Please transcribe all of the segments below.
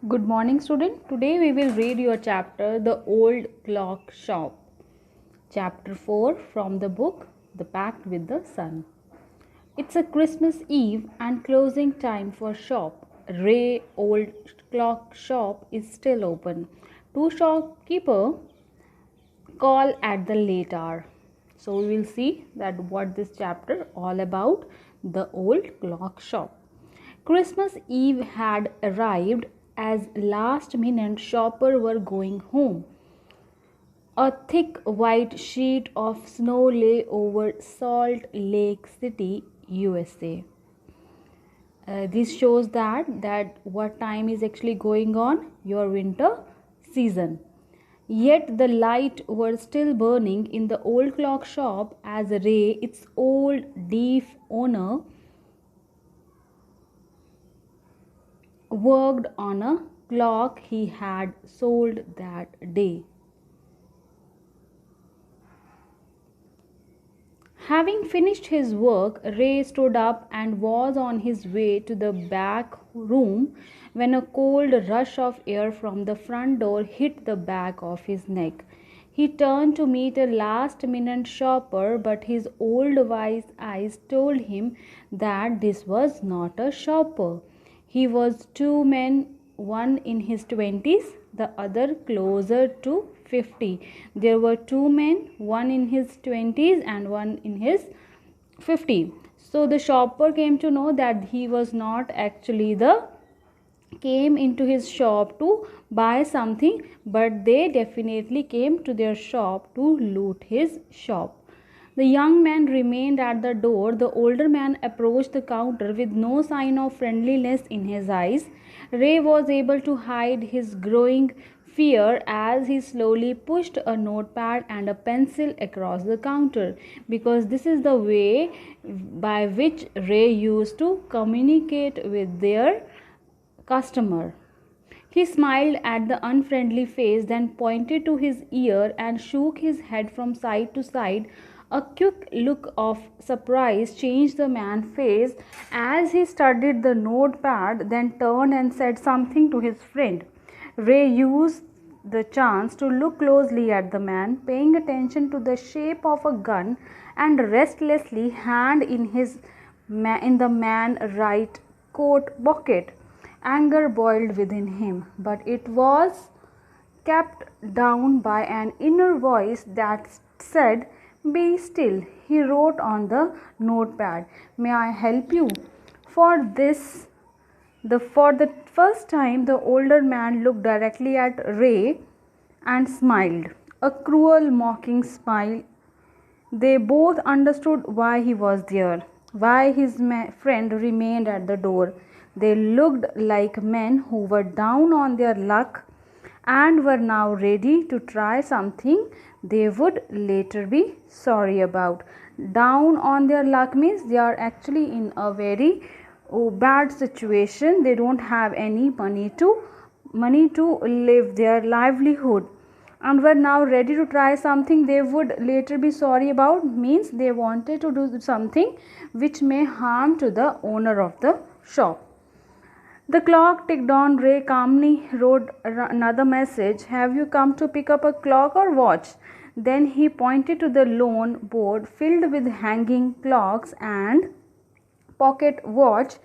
Good morning, student. Today we will read your chapter The Old Clock Shop. Chapter 4 from the book The Pact with the Sun. It's a Christmas Eve and closing time for shop. Ray Old Clock Shop is still open. Two shopkeeper call at the late hour. So we will see that what this chapter all about, the old clock shop. Christmas Eve had arrived as last minute shoppers were going home. A thick white sheet of snow lay over Salt Lake City, USA. This shows that what time is actually going on, your winter season. Yet the light were still burning in the old clock shop as Ray, its old deaf owner, worked on a clock he had sold that day. Having finished his work, Ray stood up and was on his way to the back room when a cold rush of air from the front door hit the back of his neck. He turned to meet a last minute shopper, but his old wise eyes told him that this was not a shopper. He was two men, one in his 20s, the other closer to 50. There were two men, one in his 20s and one in his 50. So the shopper came to know that he was not actually came into his shop to buy something, but they definitely came to their shop to loot his shop. The young man remained at the door. The older man approached the counter with no sign of friendliness in his eyes. Ray was able to hide his growing fear as he slowly pushed a notepad and a pencil across the counter, because this is the way by which Ray used to communicate with their customer. He smiled at the unfriendly face, then pointed to his ear and shook his head from side to side. A quick look of surprise changed the man's face as he studied the notepad, then turned and said something to his friend. Ray used the chance to look closely at the man, paying attention to the shape of a gun and restlessly hand in the man's right coat pocket. Anger boiled within him, but it was kept down by an inner voice that said, "Be still." He wrote on the notepad, "May I help you?" For the first time, the older man looked directly at Ray and smiled, a cruel, mocking smile. They both understood why he was there, why his friend remained at the door. They looked like men who were down on their luck and were now ready to try something they would later be sorry about. Down on their luck means they are actually in a very bad situation. They don't have any money to live their livelihood, and were now ready to try something they would later be sorry about, means they wanted to do something which may harm to the owner of the shop. The clock ticked on. Ray calmly wrote another message, "Have you come to pick up a clock or watch?" Then he pointed to the lawn board filled with hanging clocks and pocket watch.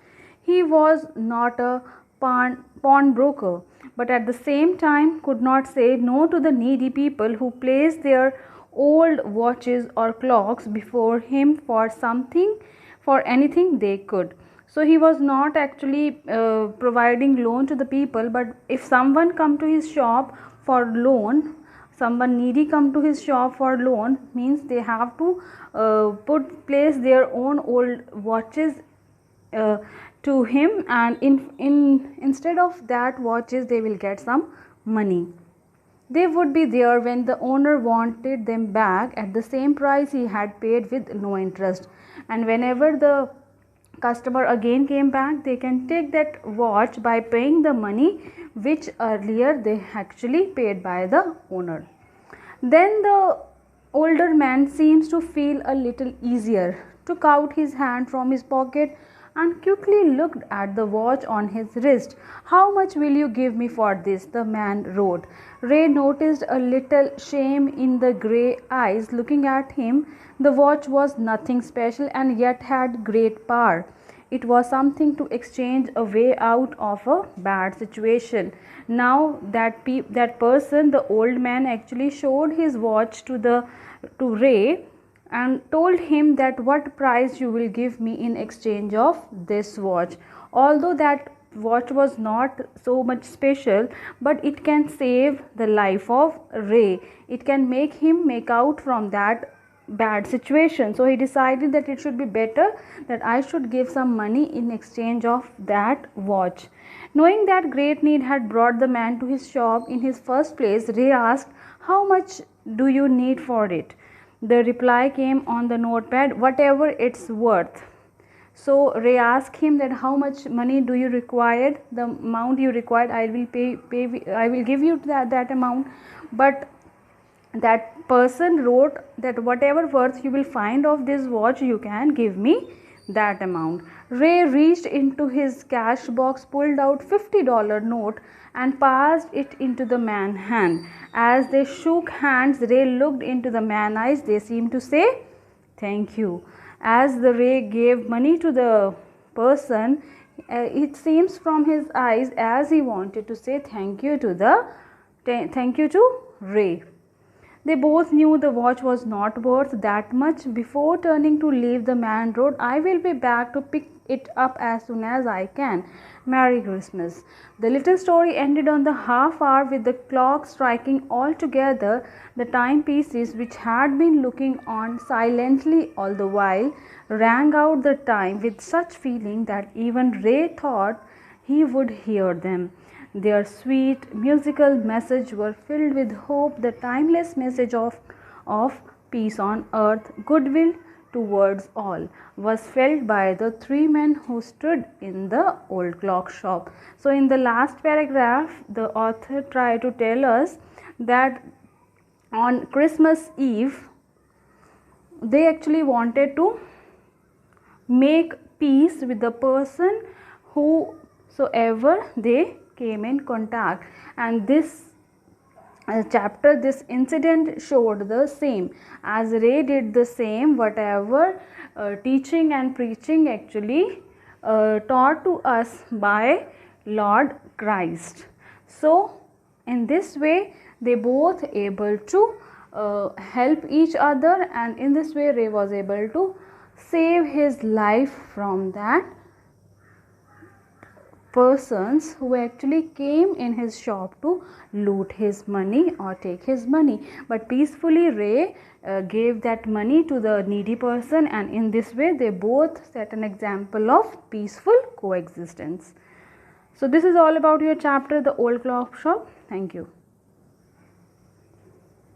He was not a pawnbroker, but at the same time could not say no to the needy people who placed their old watches or clocks before him for anything they could. So he was not actually providing loan to the people, but if someone come to his shop for loan, someone needy come to his shop for loan, means they have to place their own old watches to him, and instead of that watches they will get some money. They would be there when the owner wanted them back at the same price he had paid with no interest, and whenever the customer again came back, they can take that watch by paying the money which earlier they actually paid by the owner. Then the older man seems to feel a little easier, took out his hand from his pocket, and quickly looked at the watch on his wrist. "How much will you give me for this?" the man wrote. Ray noticed a little shame in the grey eyes looking at him. The watch was nothing special and yet had great power. It was something to exchange a way out of a bad situation. Now that person, the old man, actually showed his watch to Ray and told him that what price you will give me in exchange of this watch. Although that watch was not so much special, but it can save the life of Ray. It can make him make out from that bad situation. So he decided that it should be better that I should give some money in exchange of that watch. Knowing that great need had brought the man to his shop in his first place, Ray asked, "How much do you need for it?" The reply came on the notepad, "Whatever it's worth." So Ray asked him that how much money do you require? The amount you required, I will give you that amount. But that person wrote that whatever worth you will find of this watch, you can give me that amount. Ray reached into his cash box, pulled out $50 note and passed it into the man's hand. As they shook hands, Ray looked into the man's eyes. They seemed to say, "Thank you." As the Ray gave money to the person, it seems from his eyes as he wanted to say thank you to Ray. They both knew the watch was not worth that much. Before turning to leave, the man wrote, "I will be back to pick it up as soon as I can. Merry Christmas." The little story ended on the half hour with the clock striking all together. The timepieces, which had been looking on silently all the while, rang out the time with such feeling that even Ray thought he would hear them. Their sweet musical message were filled with hope. The timeless message of peace on earth, goodwill towards all, was felt by the three men who stood in the old clock shop. So in the last paragraph, the author tried to tell us that on Christmas Eve, they actually wanted to make peace with the person whosoever they came in contact, and this this incident showed the same, as Ray did the same, whatever teaching and preaching actually taught to us by Lord Christ. So in this way they both able to help each other, and in this way Ray was able to save his life from that persons who actually came in his shop to loot his money or take his money. But peacefully Ray gave that money to the needy person, and in this way they both set an example of peaceful coexistence. So this is all about your chapter, The Old Clock Shop. Thank you.